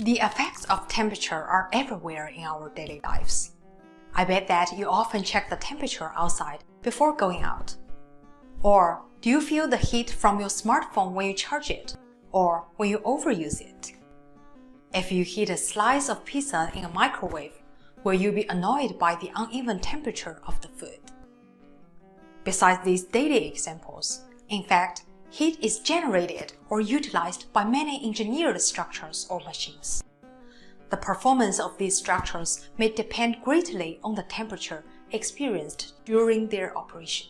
The effects of temperature are everywhere in our daily lives. I bet that you often check the temperature outside before going out. Or do you feel the heat from your smartphone when you charge it, or when you overuse it? If you heat a slice of pizza in a microwave, will you be annoyed by the uneven temperature of the food? Besides these daily examples, in fact, heat is generated or utilized by many engineered structures or machines. The performance of these structures may depend greatly on the temperature experienced during their operation.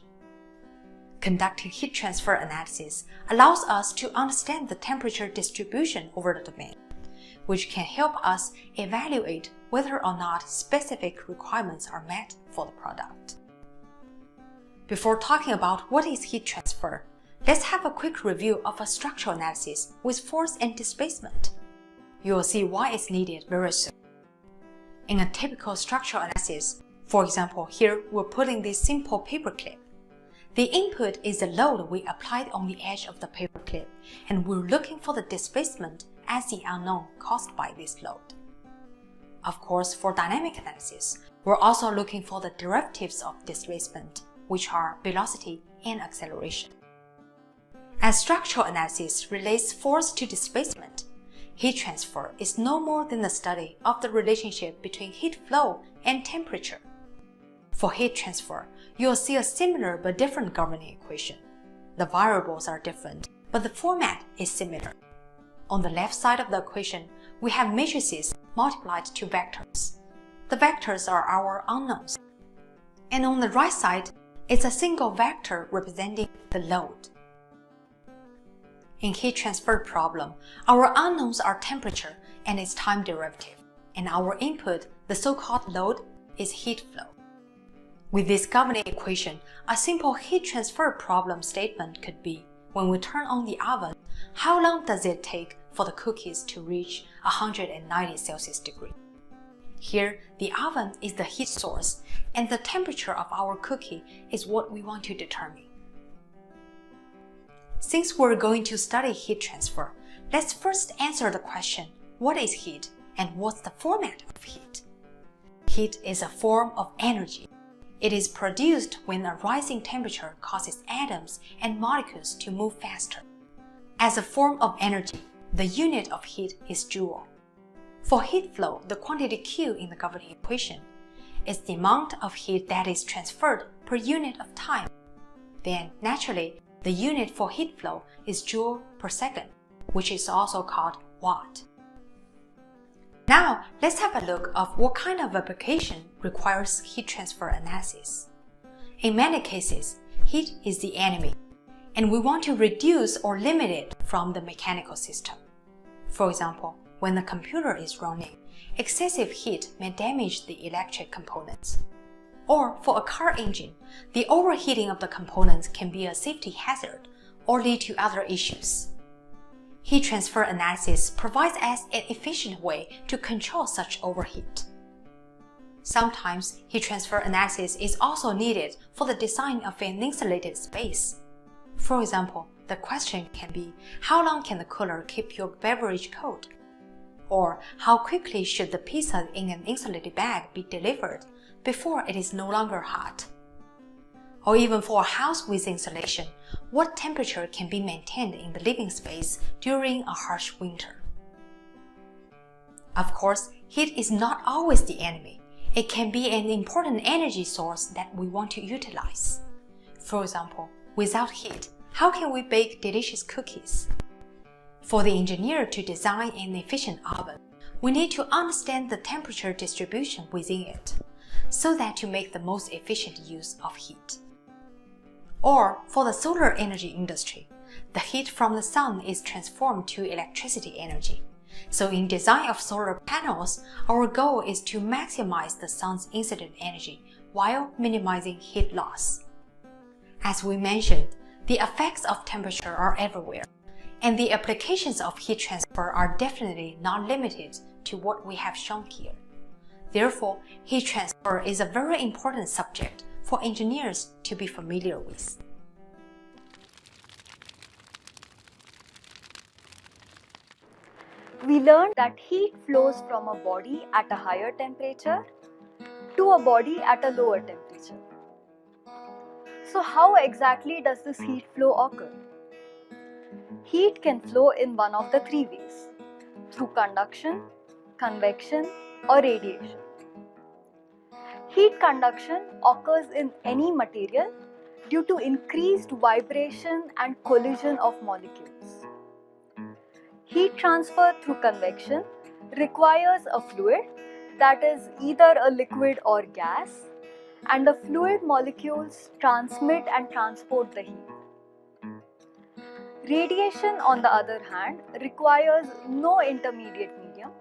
Conducting heat transfer analysis allows us to understand the temperature distribution over the domain, which can help us evaluate whether or not specific requirements are met for the product. Before talking about what is heat transfer, let's have a quick review of a structural analysis with force and displacement. You will see why it's needed very soon. In a typical structural analysis, for example, here we're putting this simple paperclip. The input is the load we applied on the edge of the paperclip, and we're looking for the displacement as the unknown caused by this load. Of course, for dynamic analysis, we're also looking for the derivatives of displacement, which are velocity and acceleration. As structural analysis relates force to displacement, heat transfer is no more than the study of the relationship between heat flow and temperature. For heat transfer, you'll see a similar but different governing equation. The variables are different, but the format is similar. On the left side of the equation, we have matrices multiplied to vectors. The vectors are our unknowns. And on the right side, it's a single vector representing the load. In heat transfer problem, our unknowns are temperature and its time derivative, and our input, the so-called load, is heat flow. With this governing equation, a simple heat transfer problem statement could be, when we turn on the oven, how long does it take for the cookies to reach 190 Celsius degree? Here, the oven is the heat source, and the temperature of our cookie is what we want to determine. Since we're going to study heat transfer, let's first answer the question, what is heat and what's the format of heat? Heat is a form of energy. It is produced when a rising temperature causes atoms and molecules to move faster. As a form of energy, the unit of heat is joule. For heat flow, the quantity Q in the governing equation is the amount of heat that is transferred per unit of time. Then, naturally, the unit for heat flow is joule per second, which is also called watt. Now, let's have a look of what kind of application requires heat transfer analysis. In many cases, heat is the enemy, and we want to reduce or limit it from the mechanical system. For example, when the computer is running, excessive heat may damage the electric components. Or for a car engine, the overheating of the components can be a safety hazard or lead to other issues. Heat transfer analysis provides us an efficient way to control such overheat. Sometimes heat transfer analysis is also needed for the design of an insulated space. For example, the question can be, how long can the cooler keep your beverage cold? Or how quickly should the pizza in an insulated bag be delivered before it is no longer hot? Or even for a house with insulation, what temperature can be maintained in the living space during a harsh winter? Of course, heat is not always the enemy. It can be an important energy source that we want to utilize. For example, without heat, how can we bake delicious cookies? For the engineer to design an efficient oven, we need to understand the temperature distribution within it, so that to make the most efficient use of heat. Or for the solar energy industry, the heat from the sun is transformed to electricity energy. So in design of solar panels, our goal is to maximize the sun's incident energy while minimizing heat loss. As we mentioned, the effects of temperature are everywhere, and the applications of heat transfer are definitely not limited to what we have shown here. Therefore, heat transfer is a very important subject for engineers to be familiar with. we learned that heat flows from a body at a higher temperature to a body at a lower temperature. So how exactly does this heat flow occur? Heat can flow in one of the three ways: through conduction, convection, or radiation. Heat conduction occurs in any material due to increased vibration and collision of molecules. Heat transfer through convection requires a fluid, that is either a liquid or gas, and the fluid molecules transmit and transport the heat. Radiation, on the other hand, requires no intermediate medium.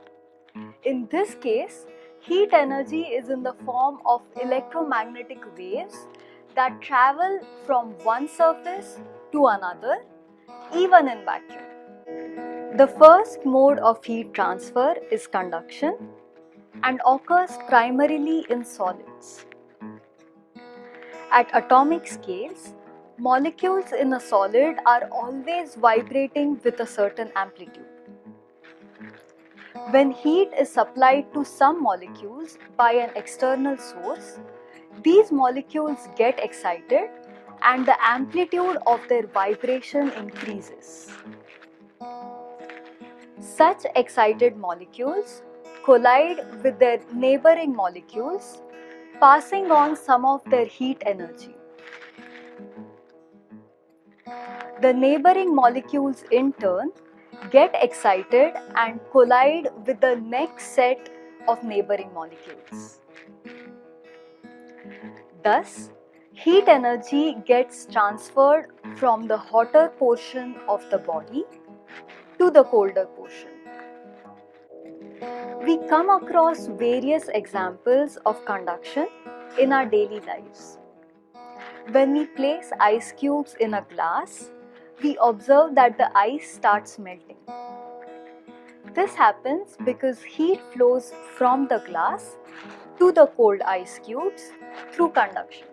In this case, heat energy is in the form of electromagnetic waves that travel from one surface to another, even in vacuum. The first mode of heat transfer is conduction and occurs primarily in solids. At atomic scales, molecules in a solid are always vibrating with a certain amplitude. When heat is supplied to some molecules by an external source, these molecules get excited and the amplitude of their vibration increases. Such excited molecules collide with their neighboring molecules, passing on some of their heat energy. The neighboring molecules in turn get excited and collide with the next set of neighboring molecules. Thus, heat energy gets transferred from the hotter portion of the body to the colder portion. We come across various examples of conduction in our daily lives. When we place ice cubes in a glass, we observe that the ice starts melting. This happens because heat flows from the glass to the cold ice cubes through conduction.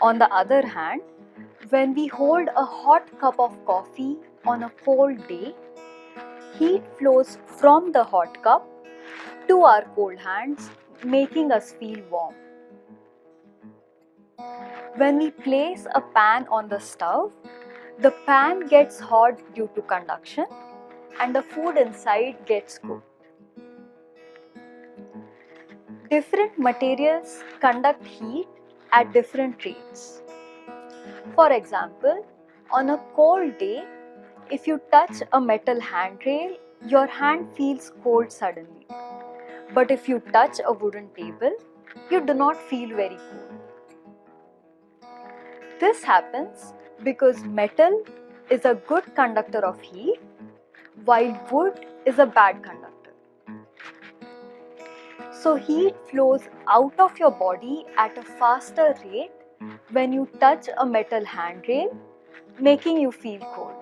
On the other hand, when we hold a hot cup of coffee on a cold day, heat flows from the hot cup to our cold hands, making us feel warm. When we place a pan on the stove, the pan gets hot due to conduction and the food inside gets cooked. Different materials conduct heat at different rates. For example, on a cold day, if you touch a metal handrail, your hand feels cold suddenly. But if you touch a wooden table, you do not feel very cold. This happens because metal is a good conductor of heat, while wood is a bad conductor. So heat flows out of your body at a faster rate when you touch a metal handrail, making you feel cold.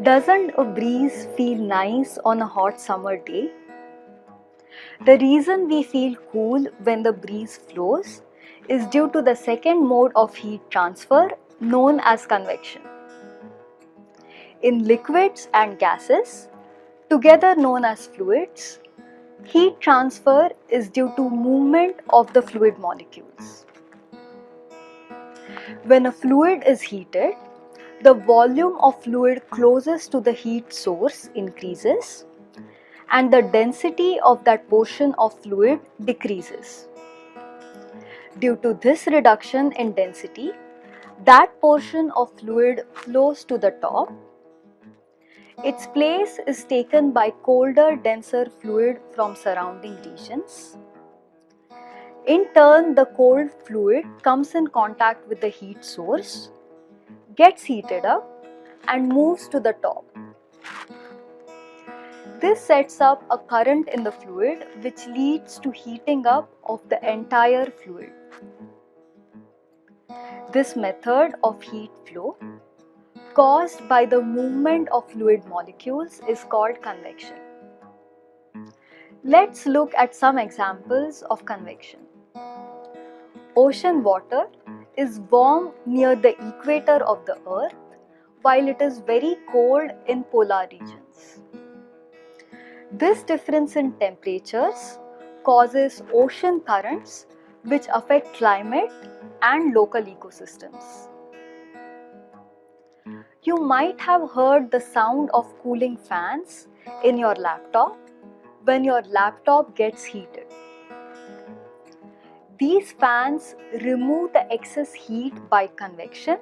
Doesn't a breeze feel nice on a hot summer day? The reason we feel cool when the breeze flows is due to the second mode of heat transfer known as convection. In liquids and gases, together known as fluids, heat transfer is due to movement of the fluid molecules. When a fluid is heated, the volume of fluid closest to the heat source increases and the density of that portion of fluid decreases. Due to this reduction in density, that portion of fluid flows to the top. Its place is taken by colder, denser fluid from surrounding regions. In turn, the cold fluid comes in contact with the heat source, gets heated up, and moves to the top. This sets up a current in the fluid which leads to heating up of the entire fluid. This method of heat flow, caused by the movement of fluid molecules, is called convection. Let's look at some examples of convection. Ocean water is warm near the equator of the earth, while it is very cold in polar regions. This difference in temperatures causes ocean currents which affect climate and local ecosystems. You might have heard the sound of cooling fans in your laptop when your laptop gets heated. These fans remove the excess heat by convection,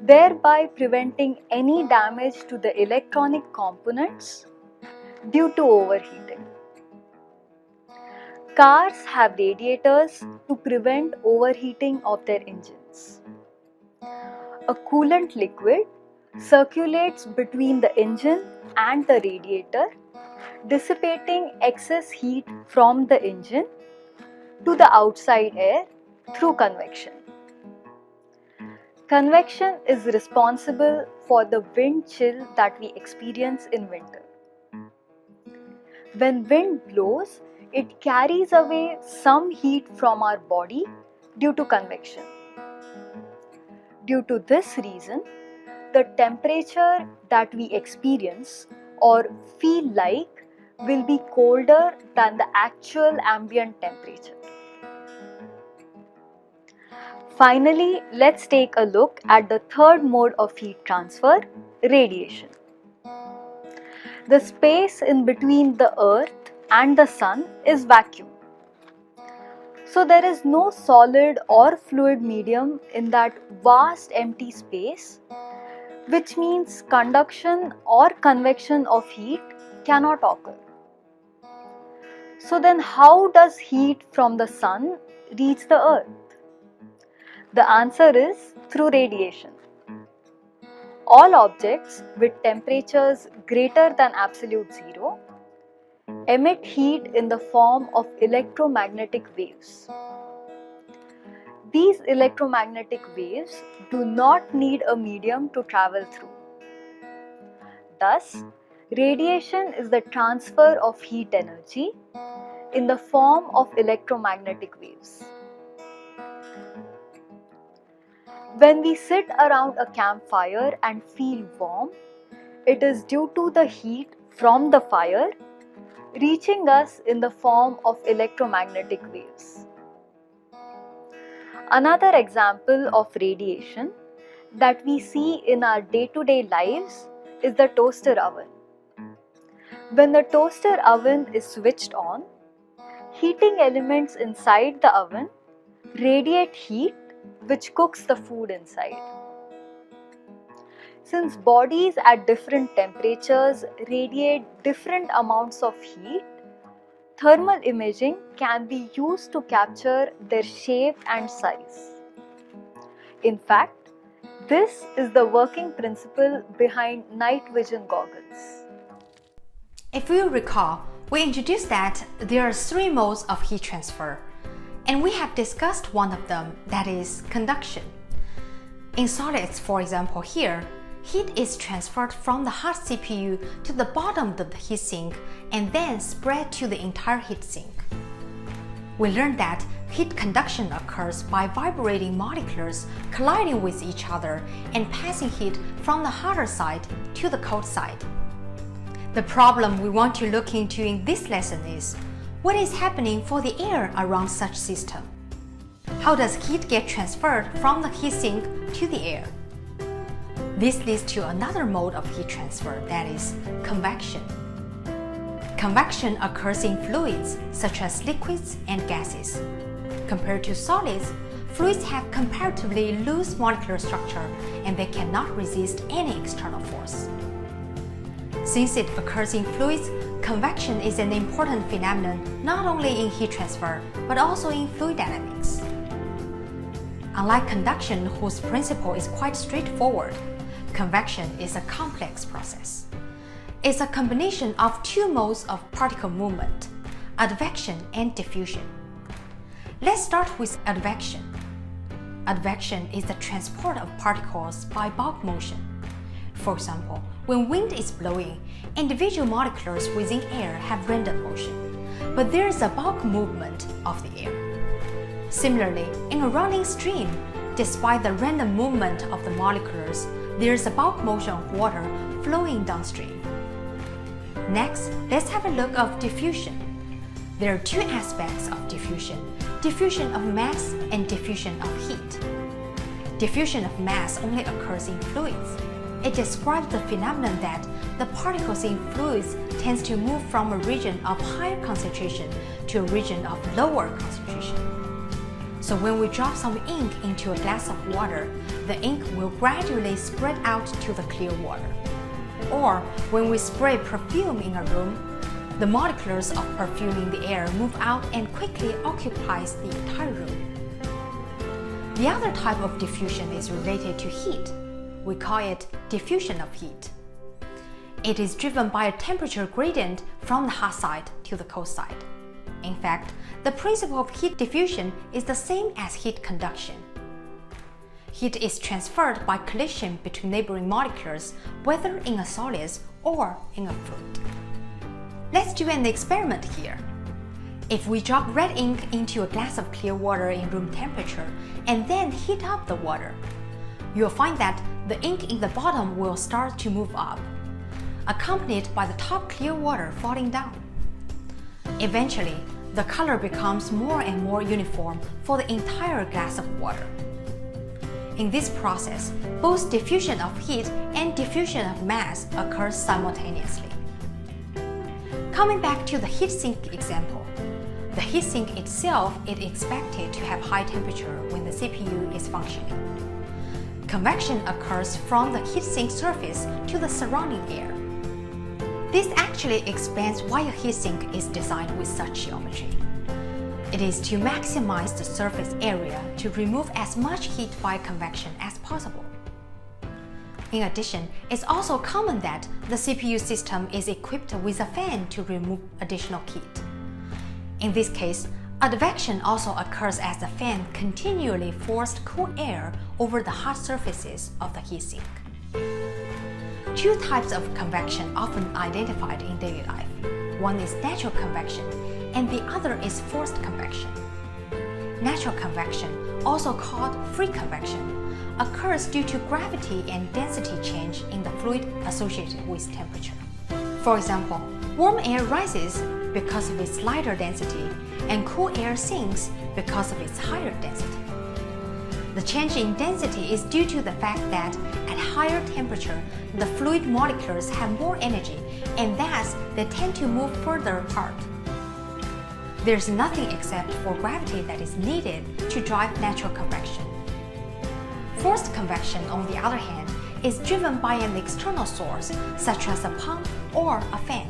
thereby preventing any damage to the electronic components due to overheating. Cars have radiators to prevent overheating of their engines. A coolant liquid circulates between the engine and the radiator, dissipating excess heat from the engine to the outside air through convection. Convection is responsible for the wind chill that we experience in winter. When wind blows, it carries away some heat from our body due to convection. Due to this reason, the temperature that we experience or feel like will be colder than the actual ambient temperature. Finally, let's take a look at the third mode of heat transfer, radiation. The space in between the earth and the sun is vacuum. So there is no solid or fluid medium in that vast empty space, which means conduction or convection of heat cannot occur. So then how does heat from the sun reach the earth? The answer is through radiation. All objects with temperatures greater than absolute zero emit heat in the form of electromagnetic waves. These electromagnetic waves do not need a medium to travel through. Thus, radiation is the transfer of heat energy in the form of electromagnetic waves. When we sit around a campfire and feel warm, it is due to the heat from the fire reaching us in the form of electromagnetic waves. Another example of radiation that we see in our day-to-day lives is the toaster oven. When the toaster oven is switched on, heating elements inside the oven radiate heat which cooks the food inside. Since bodies at different temperatures radiate different amounts of heat, thermal imaging can be used to capture their shape and size. In fact, this is the working principle behind night vision goggles. If you recall, we introduced that there are three modes of heat transfer, and we have discussed one of them, that is conduction. In solids, for example, here, heat is transferred from the hot CPU to the bottom of the heatsink and then spread to the entire heatsink. We learned that heat conduction occurs by vibrating molecules colliding with each other and passing heat from the hotter side to the cold side. The problem we want to look into in this lesson is, what is happening for the air around such system? How does heat get transferred from the heatsink to the air? This leads to another mode of heat transfer, that is convection. Convection occurs in fluids such as liquids and gases. Compared to solids, fluids have comparatively loose molecular structure and they cannot resist any external force. Since it occurs in fluids, convection is an important phenomenon not only in heat transfer but also in fluid dynamics. Unlike conduction, whose principle is quite straightforward, convection is a complex process. It's a combination of two modes of particle movement, advection and diffusion. Let's start with advection. Advection is the transport of particles by bulk motion. For example, when wind is blowing, individual molecules within air have random motion, but there is a bulk movement of the air. Similarly, in a running stream, despite the random movement of the molecules, there's a bulk motion of water flowing downstream. Next, let's have a look at diffusion. There are two aspects of diffusion: diffusion of mass and diffusion of heat. Diffusion of mass only occurs in fluids. It describes the phenomenon that the particles in fluids tends to move from a region of higher concentration to a region of lower concentration. So when we drop some ink into a glass of water, the ink will gradually spread out to the clear water. Or when we spray perfume in a room, the molecules of perfume in the air move out and quickly occupies the entire room. The other type of diffusion is related to heat. We call it diffusion of heat. It is driven by a temperature gradient from the hot side to the cold side. In fact, the principle of heat diffusion is the same as heat conduction. Heat is transferred by collision between neighboring molecules, whether in a solid or in a fluid. Let's do an experiment here. If we drop red ink into a glass of clear water in room temperature and then heat up the water, you'll find that the ink in the bottom will start to move up, accompanied by the top clear water falling down. Eventually, the color becomes more and more uniform for the entire glass of water. In this process, both diffusion of heat and diffusion of mass occurs simultaneously. Coming back to the heatsink example, the heatsink itself is expected to have high temperature when the CPU is functioning. Convection occurs from the heatsink surface to the surrounding air. This actually explains why a heatsink is designed with such geometry. It is to maximize the surface area to remove as much heat by convection as possible. In addition, it's also common that the CPU system is equipped with a fan to remove additional heat. In this case, advection also occurs as the fan continually forced cool air over the hot surfaces of the heatsink. Two types of convection often identified in daily life. One is natural convection, and the other is forced convection. Natural convection, also called free convection, occurs due to gravity and density change in the fluid associated with temperature. For example, warm air rises because of its lighter density, and cool air sinks because of its higher density. The change in density is due to the fact that at higher temperature, the fluid molecules have more energy, and thus they tend to move further apart. There's nothing except for gravity that is needed to drive natural convection. Forced convection, on the other hand, is driven by an external source, such as a pump or a fan,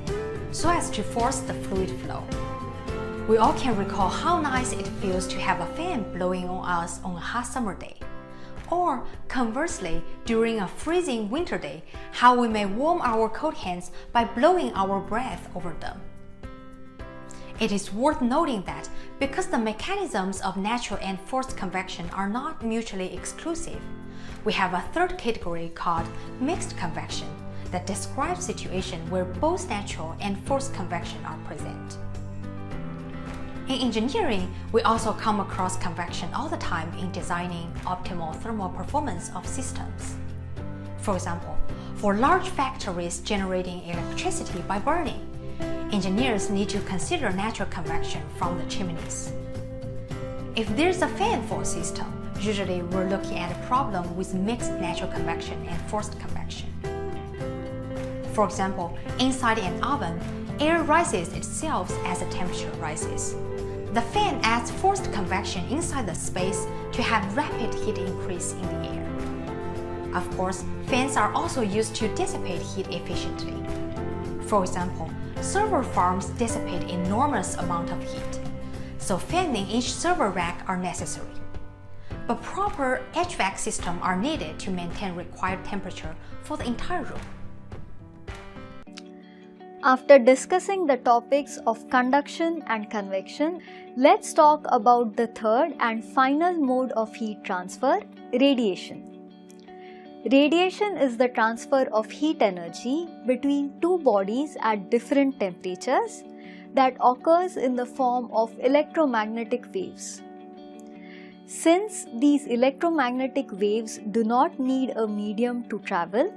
so as to force the fluid flow. We all can recall how nice it feels to have a fan blowing on us on a hot summer day. Or conversely, during a freezing winter day, how we may warm our cold hands by blowing our breath over them. It is worth noting that because the mechanisms of natural and forced convection are not mutually exclusive, we have a third category called mixed convection that describes situations where both natural and forced convection are present. In engineering, we also come across convection all the time in designing optimal thermal performance of systems. For example, for large factories generating electricity by burning, engineers need to consider natural convection from the chimneys. If there's a fan for a system, usually we're looking at a problem with mixed natural convection and forced convection. For example, inside an oven, air rises itself as the temperature rises. The fan adds forced convection inside the space to have rapid heat increase in the air. Of course, fans are also used to dissipate heat efficiently. For example, server farms dissipate enormous amount of heat, so fanning each server rack are necessary. But proper HVAC systems are needed to maintain required temperature for the entire room. After discussing the topics of conduction and convection, let's talk about the third and final mode of heat transfer, radiation. Radiation is the transfer of heat energy between two bodies at different temperatures that occurs in the form of electromagnetic waves. Since these electromagnetic waves do not need a medium to travel,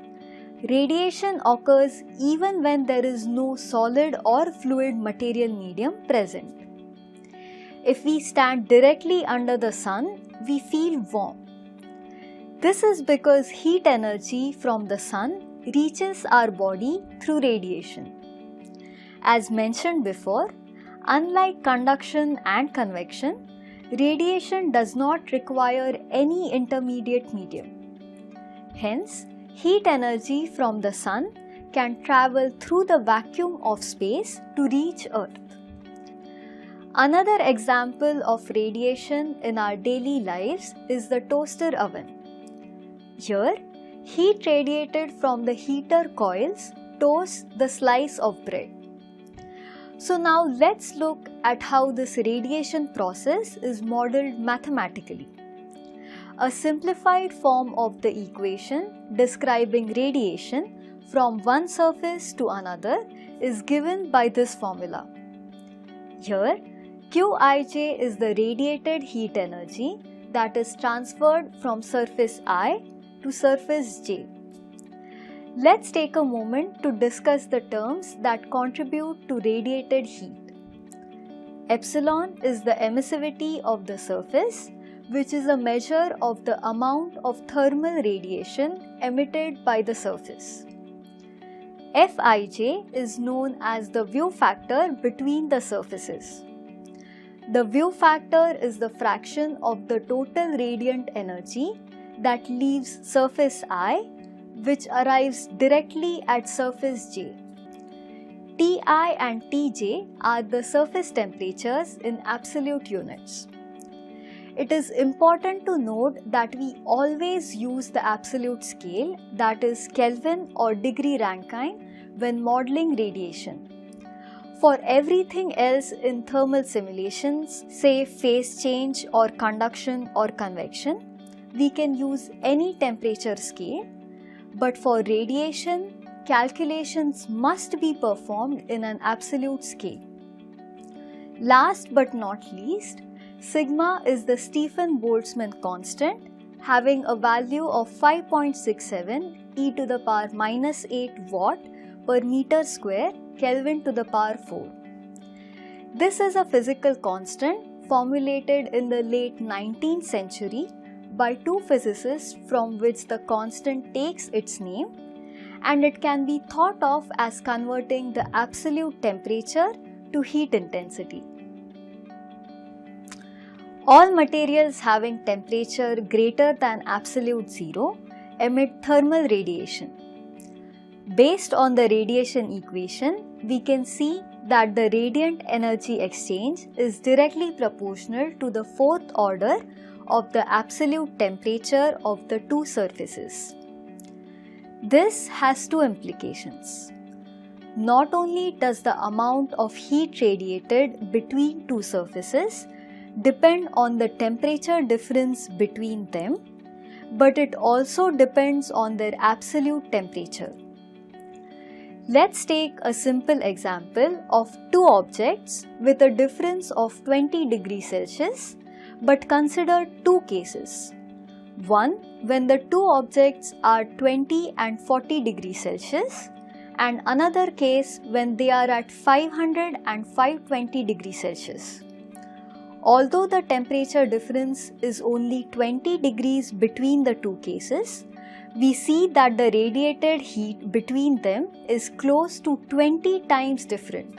radiation occurs even when there is no solid or fluid material medium present. If we stand directly under the sun, we feel warm. This is because heat energy from the sun reaches our body through radiation. As mentioned before, unlike conduction and convection, radiation does not require any intermediate medium. Hence, heat energy from the sun can travel through the vacuum of space to reach Earth. Another example of radiation in our daily lives is the toaster oven. Here, heat radiated from the heater coils toasts the slice of bread. So now let's look at how this radiation process is modeled mathematically. A simplified form of the equation describing radiation from one surface to another is given by this formula. Here, Qij is the radiated heat energy that is transferred from surface I to surface J. Let's take a moment to discuss the terms that contribute to radiated heat. Epsilon is the emissivity of the surface, which is a measure of the amount of thermal radiation emitted by the surface. Fij is known as the view factor between the surfaces. The view factor is the fraction of the total radiant energy that leaves surface I, which arrives directly at surface J. Ti and Tj are the surface temperatures in absolute units. It is important to note that we always use the absolute scale, that is Kelvin or degree Rankine, when modeling radiation. For everything else in thermal simulations, say phase change or conduction or convection, we can use any temperature scale, but for radiation, calculations must be performed in an absolute scale. Last but not least, sigma is the Stephen-Boltzmann constant having a value of 5.67 e to the power minus 8 watt per meter square Kelvin to the power 4. This is a physical constant formulated in the late 19th century by two physicists from which the constant takes its name, and it can be thought of as converting the absolute temperature to heat intensity. All materials having temperature greater than absolute zero emit thermal radiation. Based on the radiation equation, we can see that the radiant energy exchange is directly proportional to the fourth order of the absolute temperature of the two surfaces. This has two implications. Not only does the amount of heat radiated between two surfaces depend on the temperature difference between them, but it also depends on their absolute temperature. Let's take a simple example of two objects with a difference of 20 degrees Celsius, but consider two cases. One, when the two objects are 20 and 40 degrees Celsius, and another case when they are at 500 and 520 degrees Celsius. Although the temperature difference is only 20 degrees between the two cases, we see that the radiated heat between them is close to 20 times different.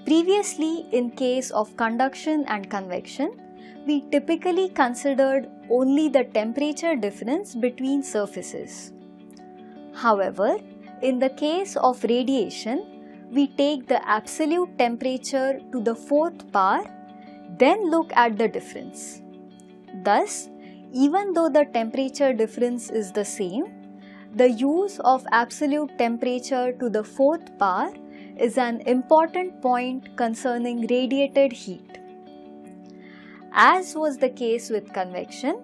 Previously, in case of conduction and convection, we typically considered only the temperature difference between surfaces. However, in the case of radiation, we take the absolute temperature to the fourth power, then look at the difference. Thus, even though the temperature difference is the same, the use of absolute temperature to the fourth power is an important point concerning radiated heat. As was the case with convection,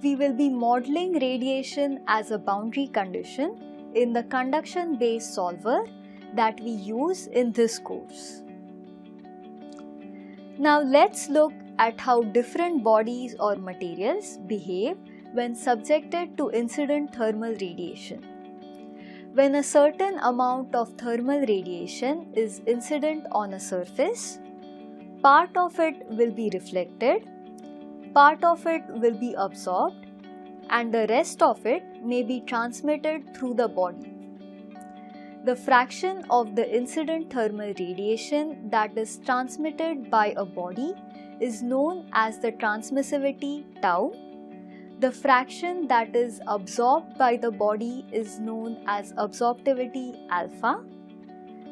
we will be modeling radiation as a boundary condition in the conduction-based solver that we use in this course. Now let's look at how different bodies or materials behave when subjected to incident thermal radiation. When a certain amount of thermal radiation is incident on a surface, part of it will be reflected, part of it will be absorbed, and the rest of it may be transmitted through the body. The fraction of the incident thermal radiation that is transmitted by a body is known as the transmissivity tau. The fraction that is absorbed by the body is known as absorptivity alpha,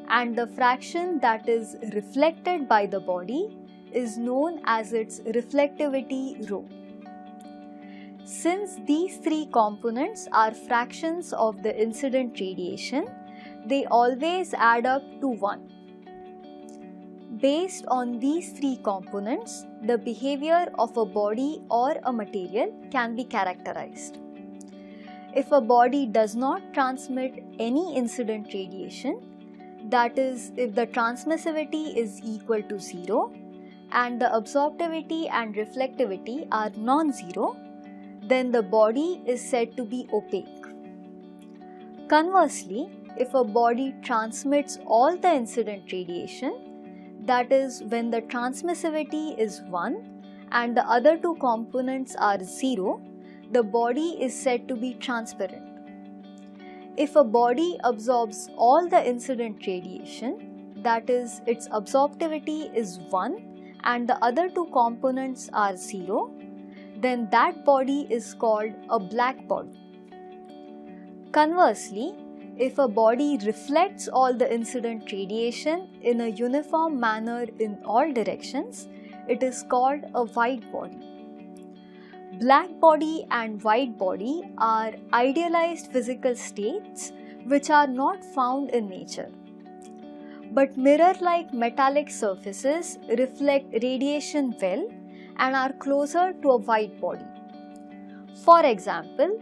and the fraction that is reflected by the body is known as its reflectivity rho. Since these three components are fractions of the incident radiation, they always add up to 1. Based on these three components, the behavior of a body or a material can be characterized. If a body does not transmit any incident radiation, that is, if the transmissivity is equal to 0 and the absorptivity and reflectivity are non-zero, then the body is said to be opaque. Conversely, if a body transmits all the incident radiation, that is, when the transmissivity is 1 and the other two components are 0, the body is said to be transparent. If a body absorbs all the incident radiation, that is, its absorptivity is 1 and the other two components are 0, then that body is called a black body. Conversely, if a body reflects all the incident radiation in a uniform manner in all directions, it is called a white body. Black body and white body are idealized physical states which are not found in nature. But mirror-like metallic surfaces reflect radiation well and are closer to a white body. For example,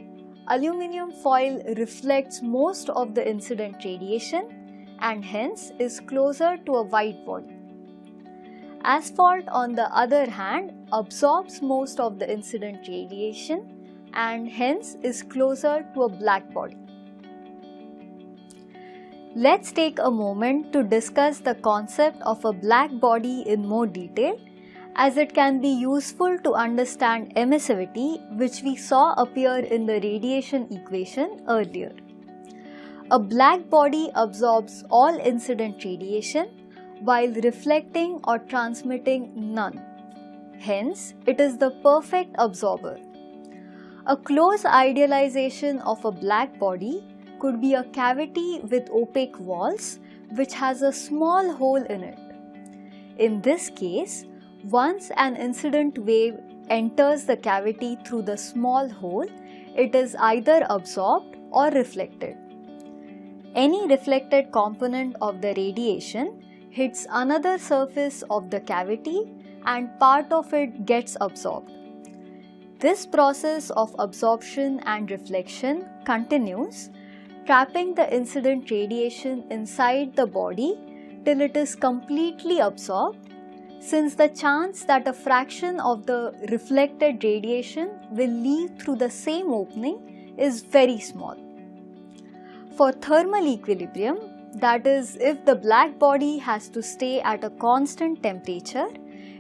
aluminium foil reflects most of the incident radiation and hence is closer to a white body. Asphalt, on the other hand, absorbs most of the incident radiation and hence is closer to a black body. Let's take a moment to discuss the concept of a black body in more detail, as it can be useful to understand emissivity, which we saw appear in the radiation equation earlier. A black body absorbs all incident radiation while reflecting or transmitting none. Hence, it is the perfect absorber. A close idealization of a black body could be a cavity with opaque walls which has a small hole in it. In this case, once an incident wave enters the cavity through the small hole, it is either absorbed or reflected. Any reflected component of the radiation hits another surface of the cavity and part of it gets absorbed. This process of absorption and reflection continues, trapping the incident radiation inside the body till it is completely absorbed, since the chance that a fraction of the reflected radiation will leave through the same opening is very small. For thermal equilibrium, that is, if the black body has to stay at a constant temperature,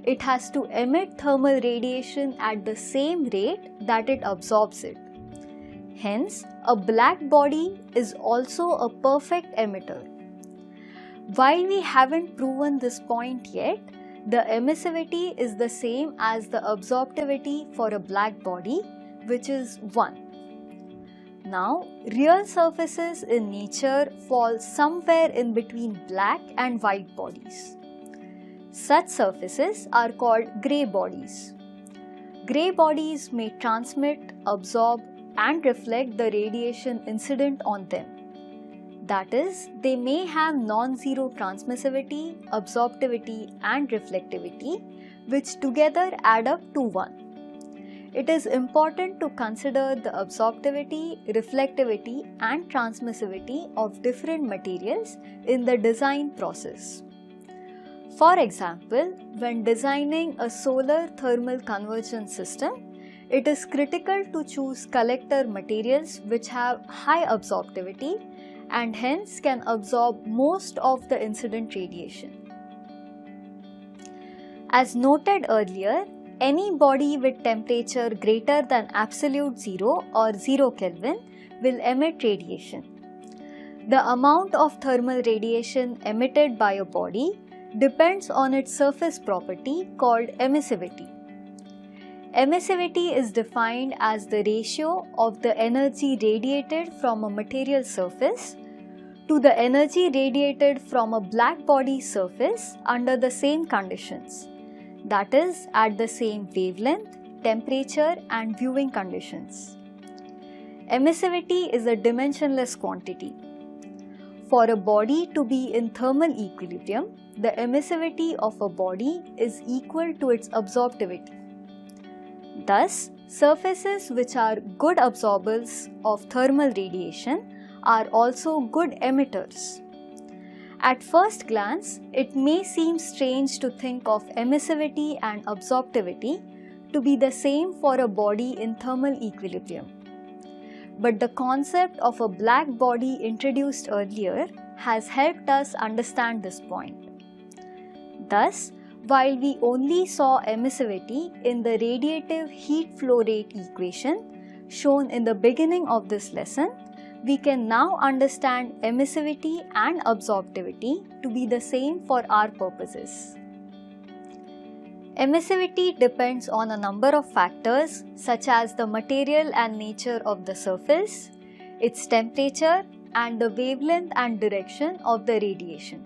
it has to emit thermal radiation at the same rate that it absorbs it. Hence, a black body is also a perfect emitter. While we haven't proven this point yet, the emissivity is the same as the absorptivity for a black body, which is 1. Now, real surfaces in nature fall somewhere in between black and white bodies. Such surfaces are called grey bodies. Grey bodies may transmit, absorb, and reflect the radiation incident on them. That is, they may have non-zero transmissivity, absorptivity, and reflectivity, which together add up to 1. It is important to consider the absorptivity, reflectivity, and transmissivity of different materials in the design process. For example, when designing a solar thermal conversion system, it is critical to choose collector materials which have high absorptivity and hence can absorb most of the incident radiation. As noted earlier, any body with temperature greater than absolute zero or 0 Kelvin will emit radiation. The amount of thermal radiation emitted by a body depends on its surface property called emissivity. Emissivity is defined as the ratio of the energy radiated from a material surface to the energy radiated from a black body surface under the same conditions, that is, at the same wavelength, temperature, and viewing conditions. Emissivity is a dimensionless quantity. For a body to be in thermal equilibrium, the emissivity of a body is equal to its absorptivity. Thus, surfaces which are good absorbers of thermal radiation are also good emitters. At first glance, it may seem strange to think of emissivity and absorptivity to be the same for a body in thermal equilibrium. But the concept of a black body introduced earlier has helped us understand this point. Thus, while we only saw emissivity in the radiative heat flow rate equation shown in the beginning of this lesson, we can now understand emissivity and absorptivity to be the same for our purposes. Emissivity depends on a number of factors such as the material and nature of the surface, its temperature, and the wavelength and direction of the radiation.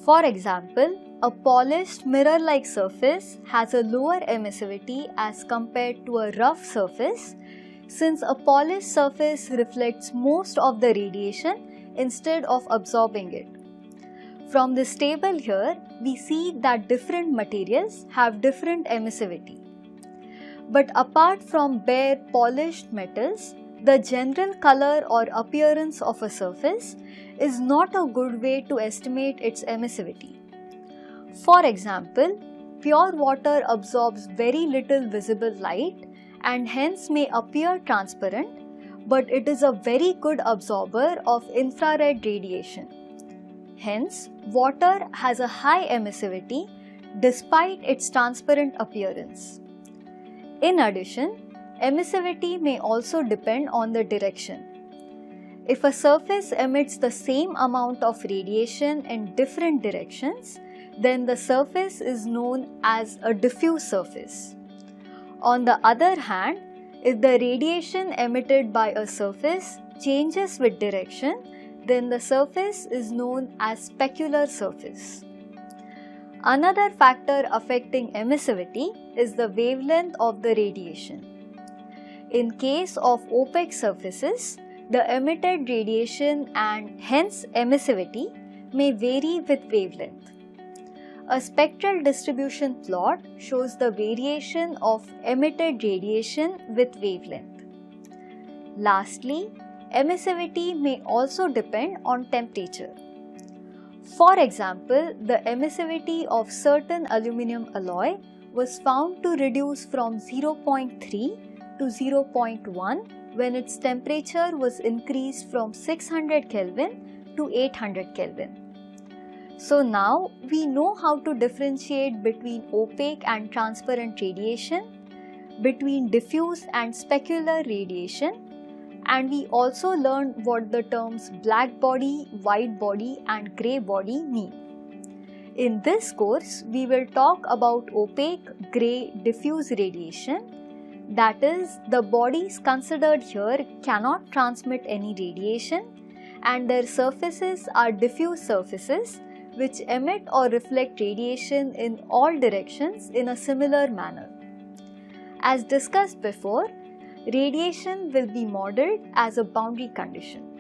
For example, a polished mirror-like surface has a lower emissivity as compared to a rough surface, since a polished surface reflects most of the radiation instead of absorbing it. From this table here, we see that different materials have different emissivity. But apart from bare polished metals, the general color or appearance of a surface is not a good way to estimate its emissivity. For example, pure water absorbs very little visible light and hence may appear transparent, but it is a very good absorber of infrared radiation. Hence, water has a high emissivity despite its transparent appearance. In addition, emissivity may also depend on the direction. If a surface emits the same amount of radiation in different directions, then the surface is known as a diffuse surface. On the other hand, if the radiation emitted by a surface changes with direction, then the surface is known as specular surface. Another factor affecting emissivity is the wavelength of the radiation. In case of opaque surfaces, the emitted radiation and hence emissivity may vary with wavelength. A spectral distribution plot shows the variation of emitted radiation with wavelength. Lastly, emissivity may also depend on temperature. For example, the emissivity of certain aluminum alloy was found to reduce from 0.3 to 0.1 when its temperature was increased from 600 Kelvin to 800 Kelvin. So now we know how to differentiate between opaque and transparent radiation, between diffuse and specular radiation, and we also learned what the terms black body, white body, and grey body mean. In this course, we will talk about opaque, grey, diffuse radiation. That is, the bodies considered here cannot transmit any radiation and their surfaces are diffuse surfaces which emit or reflect radiation in all directions in a similar manner. As discussed before, radiation will be modeled as a boundary condition.